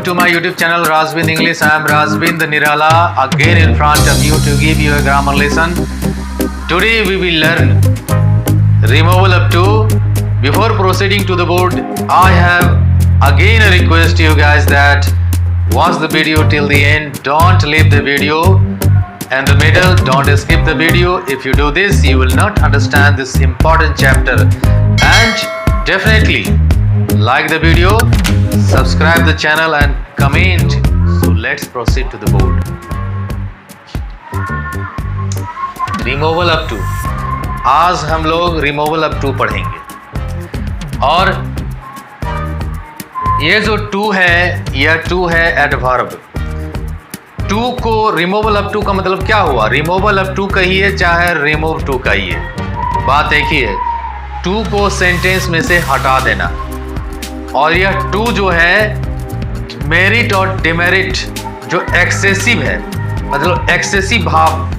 to my YouTube channel Razvind English. I am Razvind Nirala again in front of you to give you a grammar lesson. Today we will learn removal of to. Before proceeding to the board, I have again a request to you guys that watch the video till the end. Don't leave the video in the middle. Don't skip the video. If you do this, you will not understand this important chapter. And definitely like the video, subscribe the channel and comment. So let's proceed to the board. Removal of to. आज हम लोग removal of to पढ़ेंगे और ये जो to है यह to है एडवर्ब। टू को रिमूवल ऑफ टू का मतलब क्या हुआ? रिमूवल ऑफ टू कहिए चाहे रिमूव टू कहिए, बात एक ही है। टू को सेंटेंस में से हटा देना। और यह टू जो है मेरिट और डिमेरिट जो एक्सेसिव है, मतलब एक्सेसिव भाव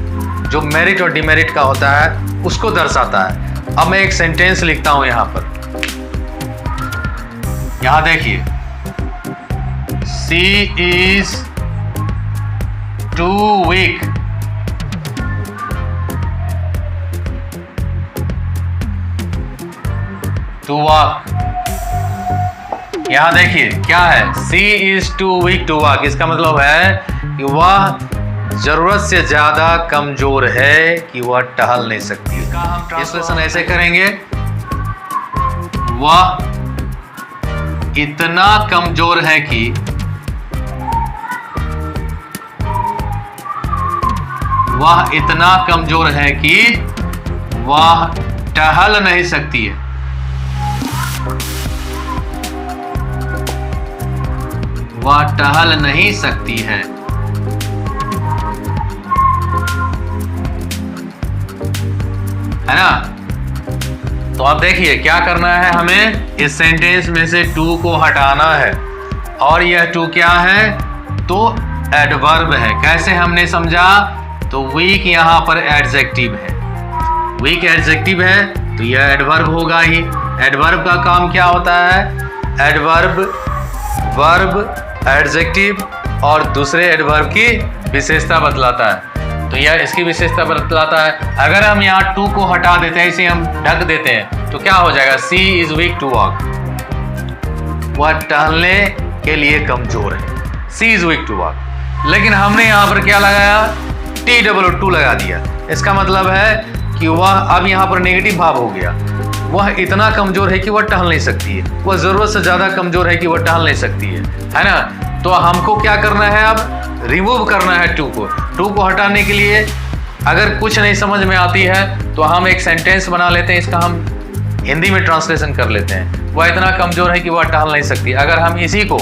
जो मेरिट और डिमेरिट का होता है उसको दर्शाता है। अब मैं एक सेंटेंस लिखता हूं यहां पर। यहां देखिए, she is too weak to walk. यहां देखिए क्या है, she is too weak to walk. इसका मतलब है कि वह जरूरत से ज्यादा कमजोर है कि वह टहल नहीं सकती। इस लेसन ऐसे करेंगे, वह इतना कमजोर है कि वह इतना कमजोर है कि वह टहल नहीं सकती है। वह टहल नहीं सकती है। है ना? तो अब देखिए क्या करना है, हमें इस सेंटेंस में से टू को हटाना है। और यह टू क्या है? तो एडवर्ब है। कैसे हमने समझा? तो वीक यहां पर एडजेक्टिव है। वीक एडजेक्टिव है तो यह एडवर्ब होगा ही। एडवर्ब का काम क्या होता है? एडवर्ब वर्ब एडजेक्टिव और दूसरे एडवर्ब की विशेषता बतलाता है। तो यह इसकी विशेषता बतलाता है। अगर हम यहाँ टू को हटा देते हैं, इसे हम ढक देते हैं, तो क्या हो जाएगा? सी इज वीक टू वॉक। वह टहलने के लिए कमजोर है। She is weak to walk. लेकिन हमने यहाँ पर क्या लगाया? TOO लगा दिया। इसका मतलब है कि वह अब यहाँ पर नेगेटिव भाव हो गया। वह इतना कमजोर है कि वह टहल नहीं सकती है। वह जरूरत से ज्यादा कमजोर है कि वह टहल नहीं सकती है ना? तो हमको क्या करना है? अब रिमूव करना है टू को। टू को हटाने के लिए अगर कुछ नहीं समझ में आती है तो हम एक सेंटेंस बना लेते हैं, इसका हम हिंदी में ट्रांसलेशन कर लेते हैं। वह इतना कमजोर है कि वह टहल नहीं सकती। अगर हम इसी को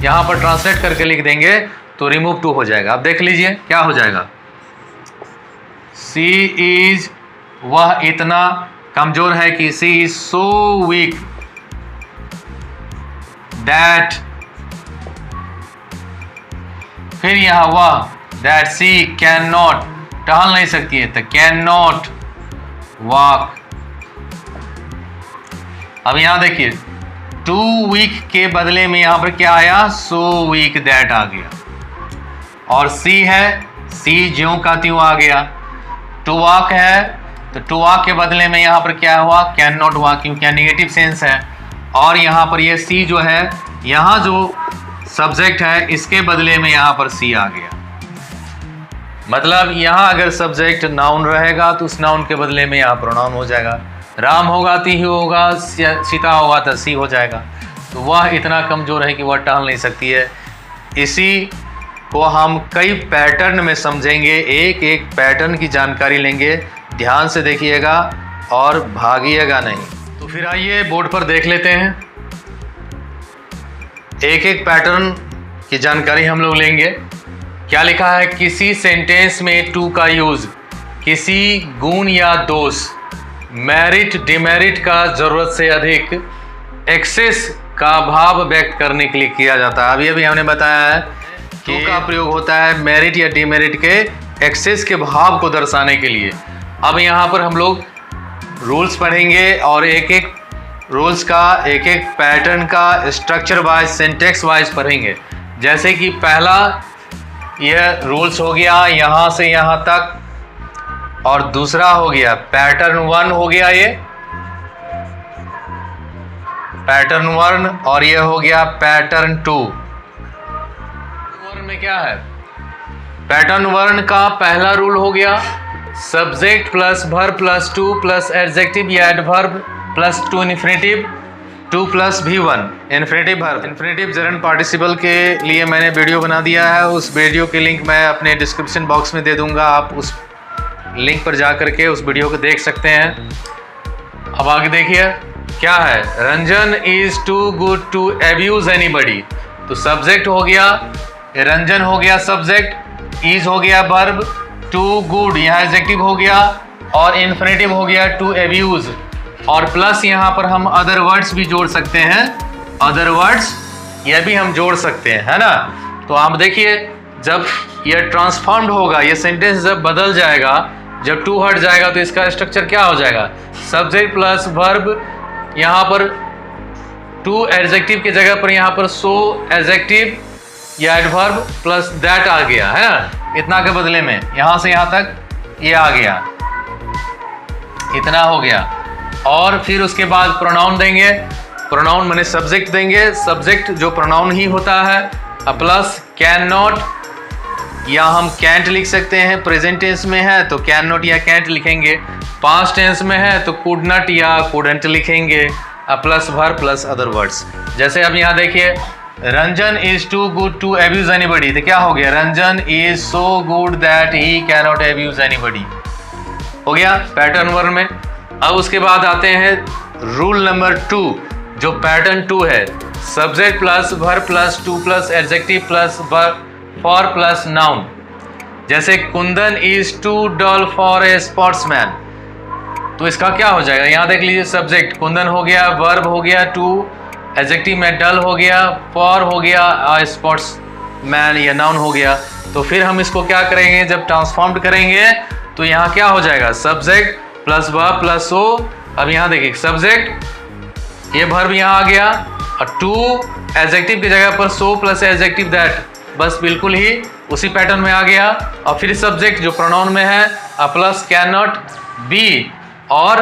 यहाँ पर ट्रांसलेट करके लिख देंगे तो रिमूव टू हो जाएगा। अब देख लीजिए क्या हो जाएगा। सी इज, वह इतना कमजोर है कि सी इज सो वीक दैट, फिर यहां वह दैट सी कैन नॉट, टहल नहीं सकती है तो कैन नॉट वॉक। अब यहां देखिए टू वीक के बदले में यहां पर क्या आया? सो वीक दैट आ गया। और सी है, सी ज्यों का त्यों आ गया। टू वॉक है तो टू वॉक के बदले में यहां पर क्या हुआ? कैन नॉट वॉक, क्योंकि नेगेटिव सेंस है। और यहां पर ये सी जो है, यहां जो सब्जेक्ट है इसके बदले में यहां पर सी आ गया। मतलब यहां अगर सब्जेक्ट नाउन रहेगा तो उस नाउन के बदले में यहां प्रोनाउन हो जाएगा। राम होगा ती ही होगा, सीता होगा तो सी हो जाएगा। तो वह इतना कमजोर है कि वह टहल नहीं सकती है। इसी को हम कई पैटर्न में समझेंगे, एक एक पैटर्न की जानकारी लेंगे। ध्यान से देखिएगा और भागिएगा नहीं। तो फिर आइए बोर्ड पर देख लेते हैं। एक एक पैटर्न की जानकारी हम लोग लेंगे। क्या लिखा है? किसी सेंटेंस में टू का यूज किसी गुण या दोष, मेरिट डिमेरिट का जरूरत से अधिक, एक्सेस का भाव व्यक्त करने के लिए किया जाता है। अभी हमने बताया है कि टू का प्रयोग होता है मेरिट या डिमेरिट के एक्सेस के भाव को दर्शाने के लिए। अब यहाँ पर हम लोग रूल्स पढ़ेंगे और एक एक रूल्स का, एक एक पैटर्न का स्ट्रक्चर वाइज, सिंटेक्स वाइज पढ़ेंगे। जैसे कि पहला यह रूल्स हो गया यहाँ से यहाँ तक, और दूसरा हो गया पैटर्न 1 हो गया ये पैटर्न 1, और ये हो गया पैटर्न 2। में क्या है, पैटर्न 1 का पहला रूल हो गया subject plus verb plus to plus adjective या adverb plus to infinitive 2 plus V1 infinitive verb. Infinitive gerund participle के लिए मैंने वीडियो बना दिया है, उस वीडियो की लिंक मैं अपने डिस्क्रिप्शन बॉक्स में दे दूंगा, आप उस लिंक पर जा करके उस वीडियो को देख सकते हैं। अब आगे देखिए क्या है, Ranjan is too good to abuse anybody. तो सब्जेक्ट हो गया, रंजन हो गया सब्जेक्ट, इज हो गया वर्ब, टू गुड यहाँ एडजेक्टिव हो गया, और इन्फिनेटिव हो गया टू एब्यूज, और प्लस यहाँ पर हम अदर वर्ड्स भी जोड़ सकते हैं, अदर वर्ड्स यह भी हम जोड़ सकते हैं, है ना। तो आप देखिए जब यह ट्रांसफॉर्म्ड होगा, यह सेंटेंस जब बदल जाएगा, जब टू हट जाएगा तो इसका स्ट्रक्चर क्या हो जाएगा, सब्जेक्ट प्लस वर्ब, यहाँ पर टू एडजेक्टिव की जगह पर यहाँ पर सो एडजेक्टिव या एडवर्ब प्लस दैट आ गया, है ना। इतना के बदले में यहाँ से यहाँ तक ये आ गया, इतना हो गया। और फिर उसके बाद प्रोनाउन देंगे, प्रोनाउन माने सब्जेक्ट देंगे, सब्जेक्ट जो प्रोनाउन ही होता है, प्लस कैन नॉट या हम कैंट लिख सकते हैं, प्रेजेंट टेंस में है तो कैन नॉट या कैंट लिखेंगे, पास्ट टेंस में है तो कुड नॉट या कुडंट लिखेंगे, plus verb plus other words. जैसे अब यहाँ देखिए Ranjan is too good to abuse anybody, तो क्या हो गया, Ranjan is so good that he can not abuse anybody, हो गया पैटर्न 1 में। अब उसके बाद आते हैं रूल नंबर 2, जो पैटर्न 2 है, subject plus verb plus to plus adjective plus verb for plus noun. जैसे Kundan is too dull for a sportsman, तो इसका क्या हो जाएगा, यहाँ देख लीजिए सब्जेक्ट कुंदन हो गया, वर्ब हो गया टू, एडजेक्टिव में डल हो गया, फॉर हो गया स्पोर्ट्समैन या नाउन हो गया। तो फिर हम इसको क्या करेंगे, जब ट्रांसफॉर्म्ड करेंगे तो यहाँ क्या हो जाएगा, subject plus verb plus so. अब यहाँ देखिए सब्जेक्ट ये वर्ब यहाँ आ गया, और टू एडजेक्टिव की जगह पर सो प्लस एडजेक्टिव दैट, बस बिल्कुल ही उसी पैटर्न में आ गया। और फिर सब्जेक्ट जो प्रोनाउन में है प्लस कैन नॉट बी, और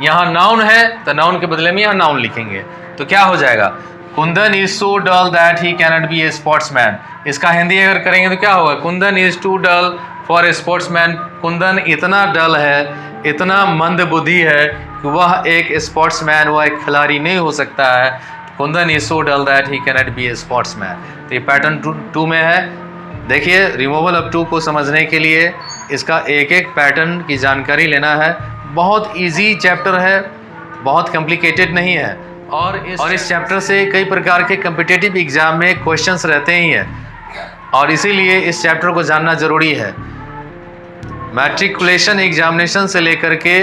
यहाँ नाउन है तो नाउन के बदले में यहाँ नाउन लिखेंगे, तो क्या हो जाएगा, Kundan is so dull that he can not be a sportsman. इसका हिंदी अगर करेंगे तो क्या होगा, Kundan is too dull for a sportsman, Kundan इतना डल है, इतना मंद बुद्धि है कि वह एक स्पोर्ट्समैन, वह एक खिलाड़ी नहीं हो सकता है। Kundan is so dull that he can not be a sportsman. तो ये पैटर्न 2 में है। देखिए रिमूवल ऑफ 2 को समझने के लिए इसका एक एक पैटर्न की जानकारी लेना है। बहुत इजी चैप्टर है, बहुत कॉम्प्लिकेटेड नहीं है, और इस चैप्टर से कई प्रकार के कॉम्पिटिटिव एग्जाम में क्वेश्चंस रहते ही हैं, और इसीलिए इस चैप्टर को जानना ज़रूरी है। मैट्रिकुलेशन एग्जामिनेशन से लेकर के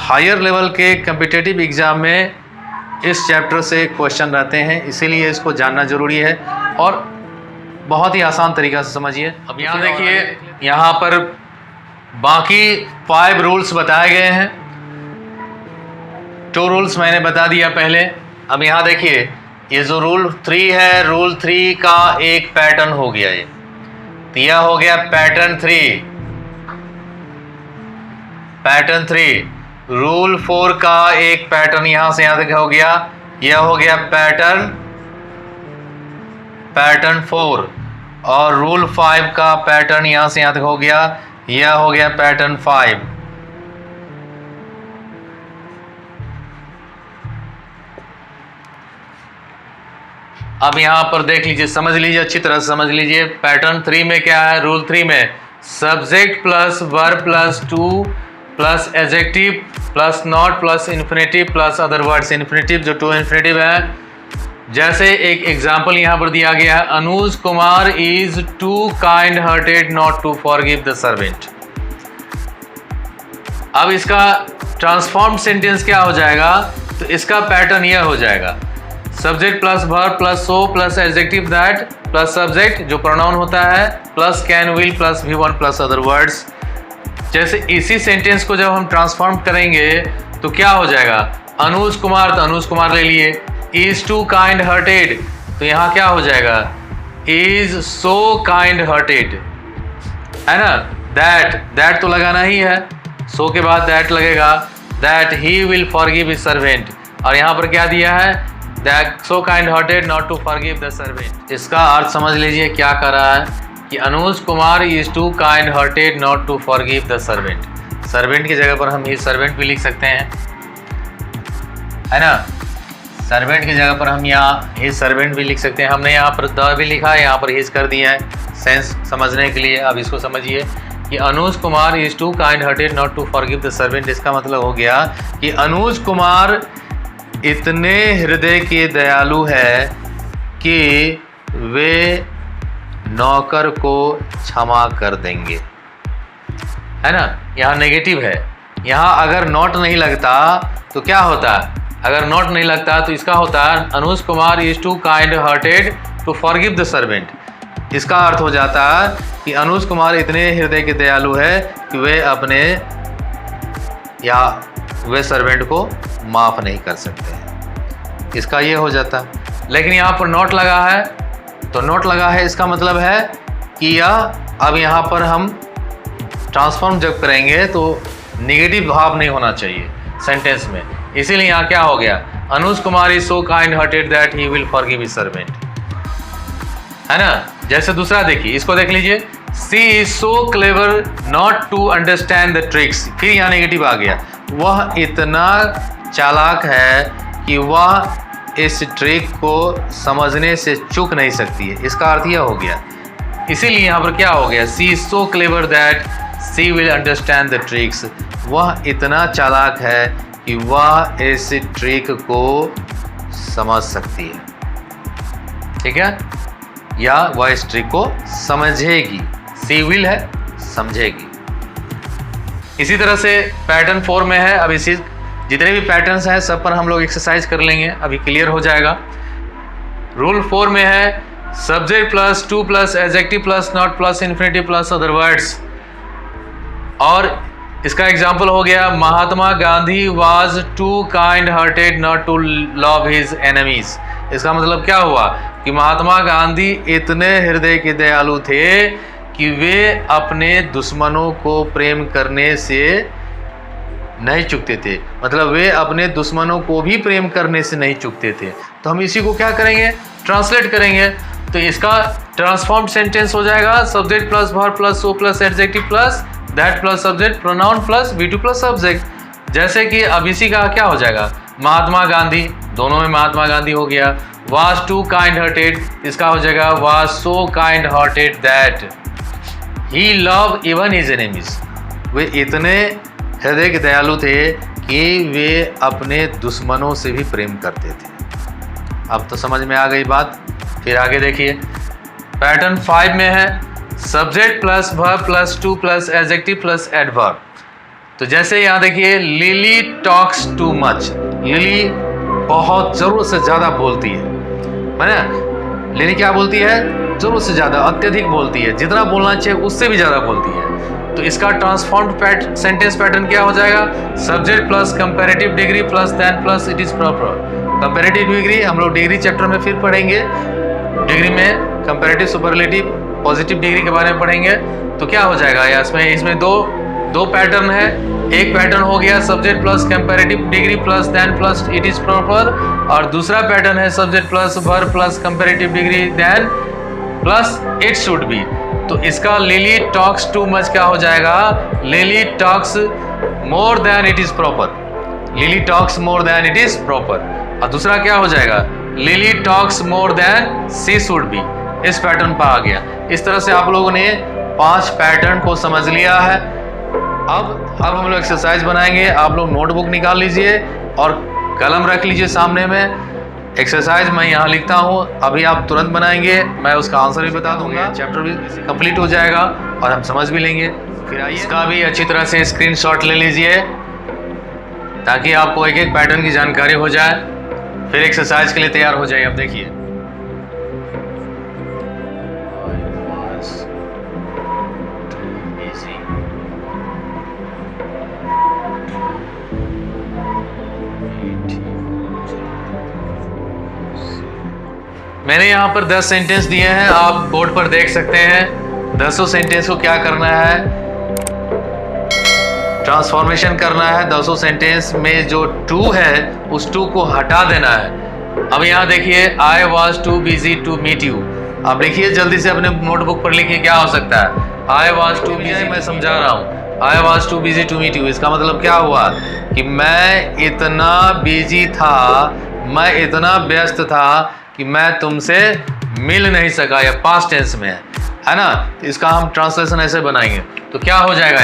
हायर लेवल के कॉम्पिटिटिव एग्जाम में इस चैप्टर से क्वेश्चन रहते हैं, इसीलिए इसको जानना ज़रूरी है, और बहुत ही आसान तरीक़ा से समझिए। अब यहाँ देखिए, यहाँ पर बाकी 5 रूल्स बताए गए हैं। 2 रूल्स मैंने बता दिया पहले। अब यहाँ देखिए, ये जो रूल 3 है, रूल 3 का एक पैटर्न हो गया, ये तो यह हो गया पैटर्न 3। पैटर्न 3 रूल 4 का एक पैटर्न यहाँ से यहाँ तक हो गया, यह हो गया पैटर्न 4, और रूल 5 का पैटर्न यहाँ से यहाँ तक हो गया, यह हो गया पैटर्न 5। अब यहाँ पर देख लीजिए, समझ लीजिए, अच्छी तरह से समझ लीजिए। पैटर्न 3 में क्या है, रूल 3 में subject plus verb plus to plus adjective plus not plus infinitive plus other words. Infinitive जो टू इन्फिनेटिव है, जैसे एक एग्जाम्पल यहाँ पर दिया गया है, Anuj Kumar is too kind hearted not to forgive the servant. अब इसका ट्रांसफॉर्म्ड सेंटेंस क्या हो जाएगा, तो इसका पैटर्न यह हो जाएगा, subject plus verb plus so plus adjective that plus subject जो प्रोनाउन होता है plus can will plus V1 plus other words. जैसे इसी सेंटेंस को जब हम ट्रांसफॉर्म करेंगे तो क्या हो जाएगा, अनुज कुमार, तो अनुज कुमार ले लिए, इज टू काइंड हार्टेड, तो यहाँ क्या हो जाएगा, इज सो काइंड हार्टेड, है ना। दैट तो लगाना ही है, सो के बाद दैट लगेगा, that he will forgive his servant. और यहाँ पर क्या दिया है, that so kind hearted not to forgive the servant. इसका अर्थ समझ लीजिए क्या कर रहा है कि Anuj Kumar is too kind hearted not to forgive the servant. Servant की जगह पर हम ही सर्वेंट भी लिख सकते हैं, है ना। सर्वेंट की जगह पर हम यहाँ हिज सर्वेंट भी लिख सकते हैं। हमने यहाँ पर द भी लिखा है, यहाँ पर हिज कर दिया है सेंस समझने के लिए। अब इसको समझिए कि Anuj Kumar is too kind hearted not to forgive the servant. इसका मतलब हो गया कि अनुज कुमार इतने हृदय के दयालु है कि वे नौकर को क्षमा कर देंगे, है ना। यहाँ नेगेटिव है, यहाँ अगर नॉट नहीं लगता तो क्या होता, अगर नॉट नहीं लगता तो इसका होता है Anuj Kumar is too kind hearted to forgive the servant. इसका अर्थ हो जाता है कि अनुज कुमार इतने हृदय के दयालु है कि वे अपने या वे सर्वेंट को माफ़ नहीं कर सकते हैं। इसका ये हो जाता, लेकिन यहाँ पर नॉट लगा है, तो नॉट लगा है इसका मतलब है कि या अब यहाँ पर हम ट्रांसफॉर्म जब करेंगे तो नेगेटिव भाव नहीं होना चाहिए सेंटेंस में, इसीलिए यहाँ क्या हो गया, Anuj Kumar is so kind hearted that he will forgive his servant, है ना। जैसे दूसरा देखिए, इसको देख लीजिए, she is so clever not to understand the tricks. फिर यहाँ नेगेटिव आ गया, वह इतना चालाक है कि वह इस ट्रिक को समझने से चूक नहीं सकती है। इसका अर्थ यह हो गया, इसीलिए यहाँ पर क्या हो गया, she is so clever that she will understand the tricks. वह इतना चालाक है कि वह इस ट्रिक को समझ सकती है, ठीक है, या वह इस ट्रिक को समझेगी। सी विल है, समझेगी। इसी तरह से पैटर्न 4 में है। अब इसी जितने भी पैटर्न्स हैं सब पर हम लोग एक्सरसाइज कर लेंगे, अभी क्लियर हो जाएगा। रूल 4 में है subject plus to plus adjective plus not plus infinitive plus other words. और इसका एग्जाम्पल हो गया, Mahatma Gandhi was too kind hearted not to love his enemies. इसका मतलब क्या हुआ कि महात्मा गांधी इतने हृदय के दयालु थे कि वे अपने दुश्मनों को प्रेम करने से नहीं चूकते थे, मतलब वे अपने दुश्मनों को भी प्रेम करने से नहीं चूकते थे। तो हम इसी को क्या करेंगे, ट्रांसलेट करेंगे। तो इसका ट्रांसफॉर्म सेंटेंस हो जाएगा subject plus verb plus so plus adjective plus that plus subject pronoun plus V2 plus subject. जैसे कि अब इसी का क्या हो जाएगा, महात्मा गांधी, दोनों में महात्मा गांधी हो गया। वाज टू काइंड हार्टेड, इसका हो जाएगा was so kind hearted that he love even his enemies. वे इतने हृदय के दयालु थे कि वे अपने दुश्मनों से भी प्रेम करते थे। अब तो समझ में आ गई बात। फिर आगे देखिए, पैटर्न 5 में है subject plus verb plus to plus adjective plus adverb. तो जैसे यहाँ देखिए, lily talks too much. Lily बहुत ज़रूरत से ज़्यादा बोलती है ना। लिली क्या बोलती है, ज़रूरत से ज़्यादा, अत्यधिक बोलती है, जितना बोलना चाहिए उससे भी ज़्यादा बोलती है। तो इसका ट्रांसफॉर्म्ड सेंटेंस पैटर्न क्या हो जाएगा, subject plus comparative degree plus than plus it is proper. Comparative degree हम लोग डिग्री चैप्टर में फिर पढ़ेंगे, डिग्री में कंपैरेटिव सुपरलेटिव पॉजिटिव डिग्री के बारे में पढ़ेंगे। तो क्या हो जाएगा या इसमें दो पैटर्न है। एक पैटर्न हो गया subject plus comparative degree plus than plus it is proper, और दूसरा पैटर्न है subject plus verb plus comparative degree than plus it should be. तो इसका लिली टॉक्स टू मच क्या हो जाएगा, Lily talks more than it is proper. Lily talks more than it is proper. और दूसरा क्या हो जाएगा, Lily talks more than she should be. इस पैटर्न पर आ गया। इस तरह से आप लोगों ने 5 पैटर्न को समझ लिया है। अब हम लोग एक्सरसाइज बनाएंगे। आप लोग नोटबुक निकाल लीजिए और कलम रख लीजिए सामने में। एक्सरसाइज मैं यहाँ लिखता हूँ, अभी आप तुरंत बनाएंगे, मैं उसका आंसर भी बता दूंगा, चैप्टर भी कंप्लीट हो जाएगा और हम समझ भी लेंगे। फिर आइए इसका भी अच्छी तरह से स्क्रीनशॉट ले लीजिए ताकि आपको एक एक पैटर्न की जानकारी हो जाए, फिर एक्सरसाइज के लिए तैयार हो जाइए। अब देखिए, मैंने यहाँ पर 10 सेंटेंस दिए हैं, आप बोर्ड पर देख सकते हैं। 10 सेंटेंस को क्या करना है, ट्रांसफॉर्मेशन करना है। 10 सेंटेंस में जो टू है उस टू को हटा देना है। अब यहाँ देखिए, I was too busy to meet you. आप लिखिए जल्दी से अपने नोटबुक पर लिखिए क्या हो सकता है। आई वॉज टू बिजी, मैं समझा रहा हूँ, I was too busy to meet you, इसका मतलब क्या हुआ कि मैं इतना बिजी था, मैं इतना व्यस्त था कि मैं तुमसे मिल नहीं सका, या पास्ट टेंस में है ना। तो इसका हम ट्रांसलेशन ऐसे बनाएंगे तो क्या हो जाएगा,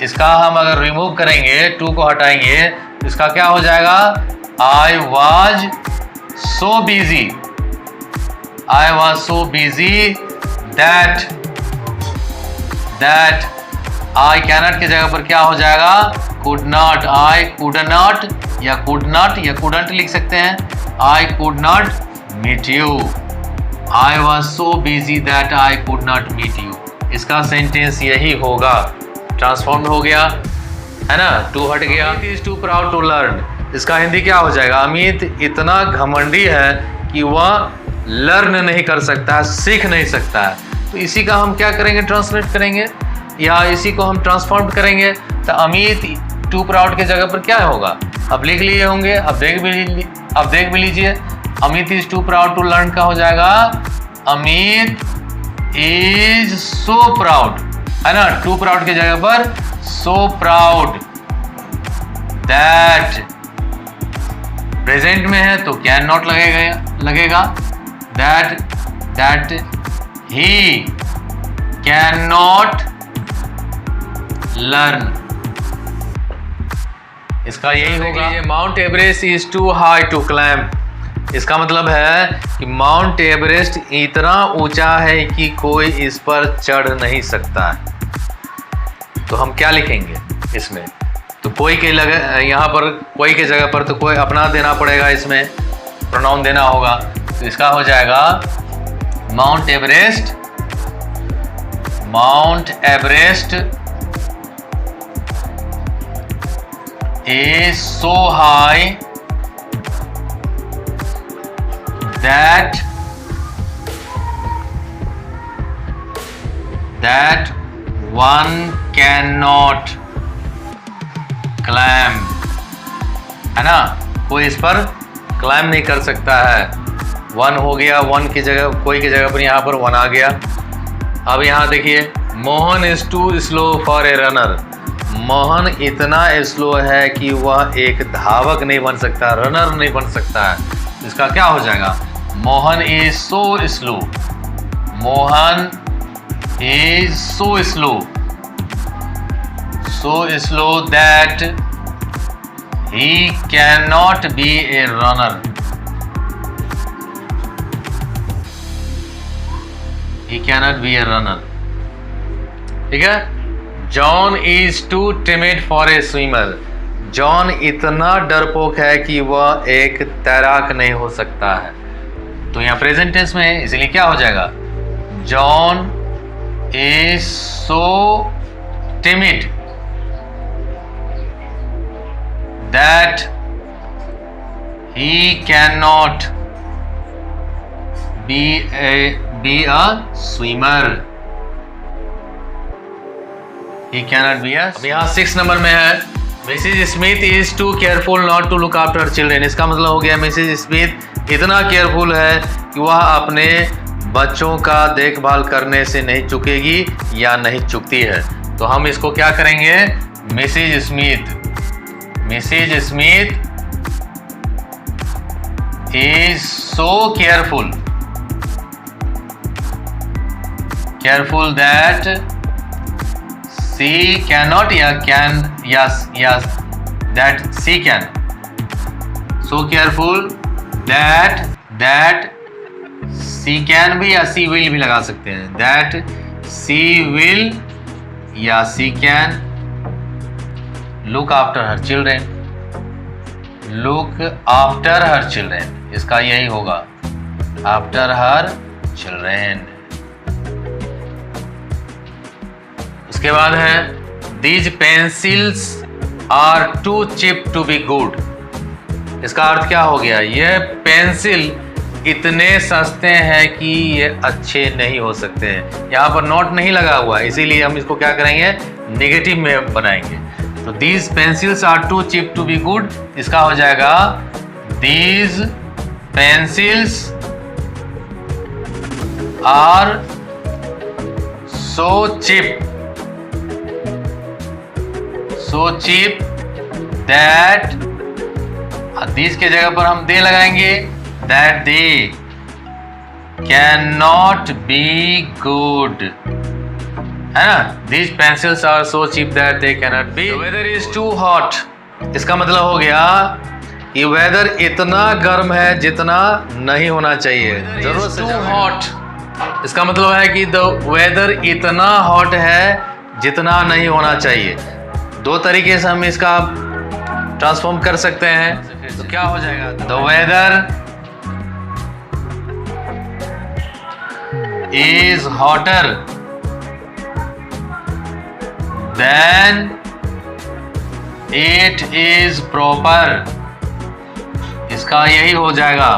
इसका हम अगर रिमूव करेंगे, टू को हटाएंगे, तो इसका क्या हो जाएगा, I was so busy, I was so busy that I cannot की जगह पर क्या हो जाएगा, could not, I could not या कुड नॉट या कुडंट लिख सकते हैं, I could not meet you, I was so busy that I could not meet you. इसका सेंटेंस यही होगा, ट्रांसफॉर्म हो गया है ना, टू हट गया। Amit is too proud to learn, इसका हिंदी क्या हो जाएगा, अमित इतना घमंडी है कि वह लर्न नहीं कर सकता, सीख नहीं सकता है। तो इसी का हम क्या करेंगे, ट्रांसलेट करेंगे या इसी को हम ट्रांसफॉर्म करेंगे। तो अमित टू प्राउड के जगह पर क्या होगा, अब लिख लिए होंगे, अब देख भी लीजिए। Amit is too proud to learn का हो जाएगा, अमित इज सो प्राउड, है ना, टू प्राउड के जगह पर सो प्राउड दैट, प्रेजेंट में है तो कैन नॉट लगेगा that he can not learn, इसका यही होगा। Mount Everest is too high to climb, इसका मतलब है कि माउंट एवरेस्ट इतना ऊंचा है कि कोई इस पर चढ़ नहीं सकता है। तो हम क्या लिखेंगे इसमें, तो कोई के यहाँ पर कोई के जगह पर तो कोई अपना देना पड़ेगा, इसमें प्रोनाउन देना होगा। तो इसका हो जाएगा mount Everest is so high that one cannot climb, है ना, कोई इस पर क्लाइम नहीं कर सकता है। वन हो गया, वन की जगह कोई की जगह पर यहाँ पर वन आ गया। अब यहाँ देखिए, Mohan is too slow for a runner, Mohan इतना स्लो है कि वह एक धावक नहीं बन सकता, रनर नहीं बन सकता है। इसका क्या हो जाएगा, Mohan is so slow, Mohan is so slow that he can not be a runner, he cannot be a runner. ठीक है। John is too timid for a swimmer, John इतना डरपोक है कि वह एक तैराक नहीं हो सकता है। तो यहाँ प्रेजेंट टेंस में है, इसलिए क्या हो जाएगा, John is so timid that he can not be a swimmer, He cannot be a। अब यहाँ 6 नंबर में है, Mrs Smith is too careful not to look after children, इसका मतलब हो गया मिसेज स्मिथ इतना केयरफुल है कि वह अपने बच्चों का देखभाल करने से नहीं चूकेगी या नहीं चूकती है। तो हम इसको क्या करेंगे, Mrs Smith is so careful that she cannot या can, yes that she can, so careful that she can भी या she will भी लगा सकते हैं, that she will या she can look after her children, इसका यही होगा, after her children। उसके बाद है these pencils are too cheap to be good, इसका अर्थ क्या हो गया, यह पेंसिल इतने सस्ते हैं कि ये अच्छे नहीं हो सकते हैं। यहाँ पर नोट नहीं लगा हुआ, इसीलिए हम इसको क्या करेंगे, नेगेटिव में बनाएंगे। तो these pencils are too cheap to be good, इसका हो जाएगा these pencils are so cheap that, these के जगह पर हम दे लगाएंगे, that they can not be good, है ना। These pencils are so cheap that they can not be. Weather is too hot, इसका मतलब हो गया कि वेदर इतना गर्म है जितना नहीं होना चाहिए, जरूरत से टू हॉट, इसका मतलब है कि द वेदर इतना हॉट है जितना नहीं होना चाहिए। दो तरीके से हम इसका ट्रांसफॉर्म कर सकते हैं। तो क्या हो जाएगा, the weather is hotter than it is proper, इसका यही हो जाएगा।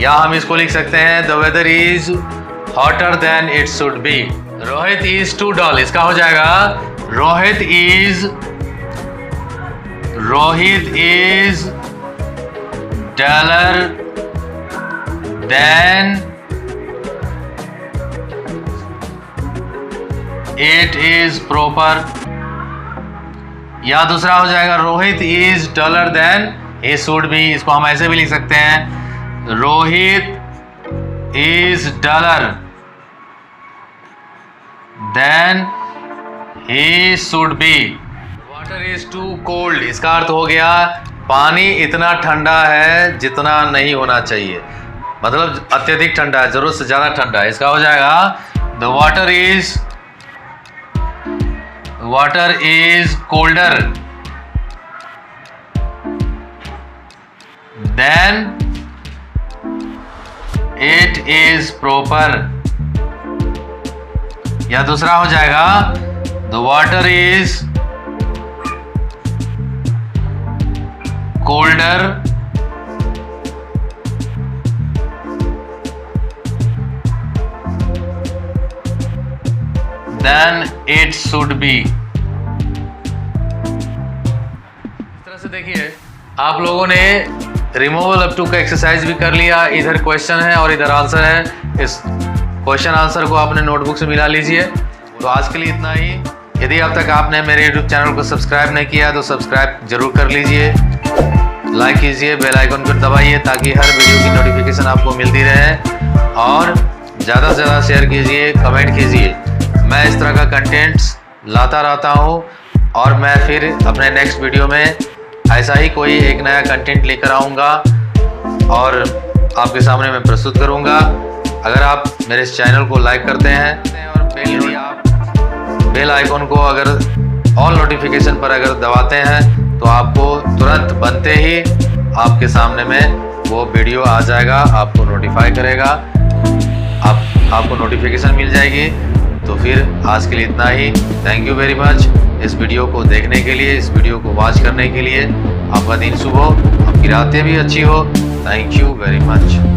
या हम इसको लिख सकते हैं the weather is hotter than it should be। Rohit is too dull, इसका हो जाएगा Rohit is duller than it is proper। या दूसरा हो जाएगा Rohit is duller than he should be, इसको हम ऐसे भी लिख सकते हैं Rohit is duller than he should be। water is too cold, इसका अर्थ हो गया पानी इतना ठंडा है जितना नहीं होना चाहिए, मतलब अत्यधिक ठंडा है, जरूरत से ज्यादा ठंडा है। इसका हो जाएगा the water is colder than it is proper। या दूसरा हो जाएगा the water is colder than it should be। इस तरह से देखिए आप लोगों ने रिमूवल अप टू का एक्सरसाइज भी कर लिया, इधर क्वेश्चन है और इधर आंसर है। इस क्वेश्चन आंसर को अपने नोटबुक से मिला लीजिए। तो आज के लिए इतना ही। यदि अब तक आपने मेरे YouTube चैनल को सब्सक्राइब नहीं किया तो सब्सक्राइब जरूर कर लीजिए, लाइक कीजिए, बेल आइकन को दबाइए ताकि हर वीडियो की नोटिफिकेशन आपको मिलती रहे, और ज़्यादा से ज़्यादा शेयर कीजिए, कमेंट कीजिए। मैं इस तरह का कंटेंट्स लाता रहता हूँ और मैं फिर अपने नेक्स्ट वीडियो में ऐसा ही कोई एक नया कंटेंट लेकर आऊँगा और आपके सामने मैं प्रस्तुत करूँगा। अगर आप मेरे इस चैनल को लाइक करते हैं और बेल आइकन को अगर ऑल नोटिफिकेशन पर अगर दबाते हैं तो आपको तुरंत बनते ही आपके सामने में वो वीडियो आ जाएगा, आपको नोटिफाई करेगा, आपको नोटिफिकेशन मिल जाएगी। तो फिर आज के लिए इतना ही। थैंक यू वेरी मच इस वीडियो को देखने के लिए, इस वीडियो को वॉच करने के लिए। आपका दिन शुभ हो, आपकी रातें भी अच्छी हो। Thank you very much.